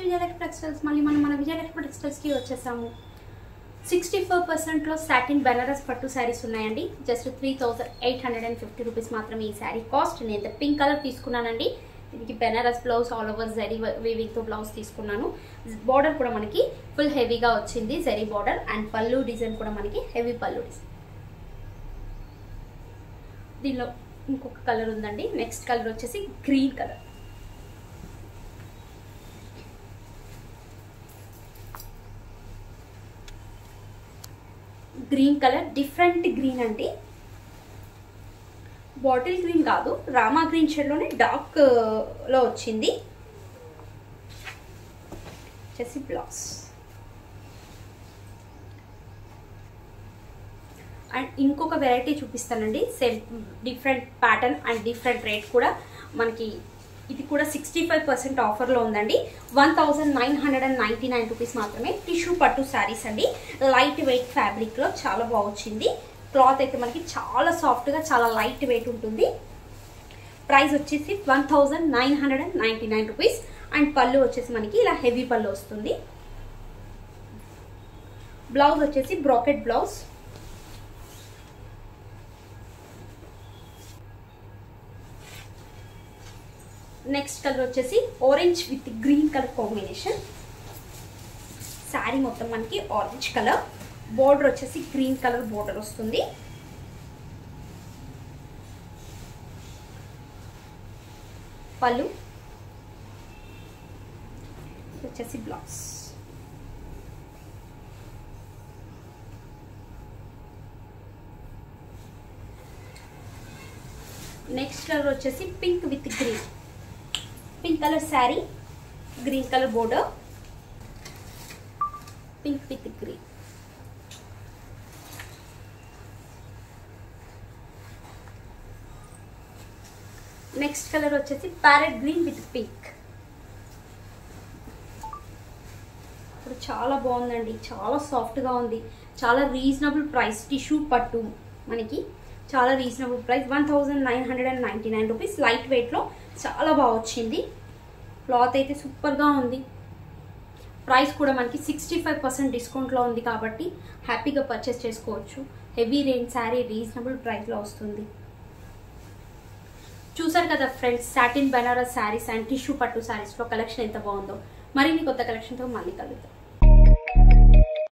Vijayalakshmi textiles. మళ్ళీ మన విజయలక్ష్మి టెక్స్టైల్స్కి వచ్చేసాము. 64% సాటిన్ బెనారస్ పట్టు శారీస్ ఉన్నాయండి. జస్ట్ 3850 రూపీస్ మాత్రమే ఈ శారీ కాస్ట్. నేను పింక్ కలర్ తీసుకున్నానండి. దీనికి Banaras blouse all over zari వీవింగ్తో బ్లౌజ్ తీసుకున్నాను. బార్డర్ కూడా మనకి ఫుల్ హెవీగా వచ్చింది, జరీ బార్డర్. అండ్ పళ్ళు డిజైన్ కూడా మనకి హెవీ పళ్ళు డిజైన్. దీనిలో ఇంకొక కలర్ ఉందండి. నెక్స్ట్ కలర్ వచ్చేసి green colour. Green colour different green అండి. బాటిల్ గ్రీన్ కాదు, రామా గ్రీన్ షేడ్లోనే డార్క్ లో వచ్చింది. వచ్చేసి బ్లౌజ్. అండ్ ఇంకొక వెరైటీ చూపిస్తానండి. Same different pattern and different rate కూడా మనకి. ఇది కూడా 65% ఆఫర్లో ఉందండి. 1999 రూపీస్ మాత్రమే. టిష్యూ పట్టు శారీస్ అండి. లైట్ వెయిట్ ఫ్యాబ్రిక్లో చాలా బాగా వచ్చింది. క్లాత్ అయితే మనకి చాలా సాఫ్ట్గా చాలా లైట్ వెయిట్ ఉంటుంది. ప్రైస్ వచ్చేసి 1999 రూపీస్. అండ్ పళ్ళు వచ్చేసి మనకి ఇలా హెవీ పళ్ళు వస్తుంది. బ్లౌజ్ వచ్చేసి బ్రాకెట్ బ్లౌజ్. నెక్స్ట్ కలర్ వచ్చేసి orange with green colour combination. Sari మొత్తం మనకి ఆరెంజ్ కలర్. బోర్డర్ వచ్చేసి గ్రీన్ కలర్ బోర్డర్ వస్తుంది. పళ్ళు వచ్చేసి బ్లౌజ్. నెక్స్ట్ కలర్ వచ్చేసి pink with green. Pink colour sari, green colour border, pink with green. Next colour వచ్చేసి parrot green with pink. ఇప్పుడు చాలా బాగుందండి, చాలా సాఫ్ట్గా ఉంది, చాలా రీజనబుల్ ప్రైస్. టిష్యూ పట్టు మనకి చాలా రీజనబుల్ ప్రైస్. 1999 రూపీస్. లైట్ వెయిట్లో చాలా బాగా వచ్చింది. క్లాత్ అయితే సూపర్గా ఉంది. ప్రైస్ కూడా మనకి 65% డిస్కౌంట్లో ఉంది కాబట్టి హ్యాపీగా పర్చేస్ చేసుకోవచ్చు. హెవీ రేంజ్ శారీ రీజనబుల్ ప్రైస్లో వస్తుంది. చూసారు కదా friends, satin Banaras saris and tissue పట్టు శారీస్లో కలెక్షన్ ఎంత బాగుందో. మరిన్ని కొత్త కలెక్షన్తో మళ్ళీ కలుద్దాం.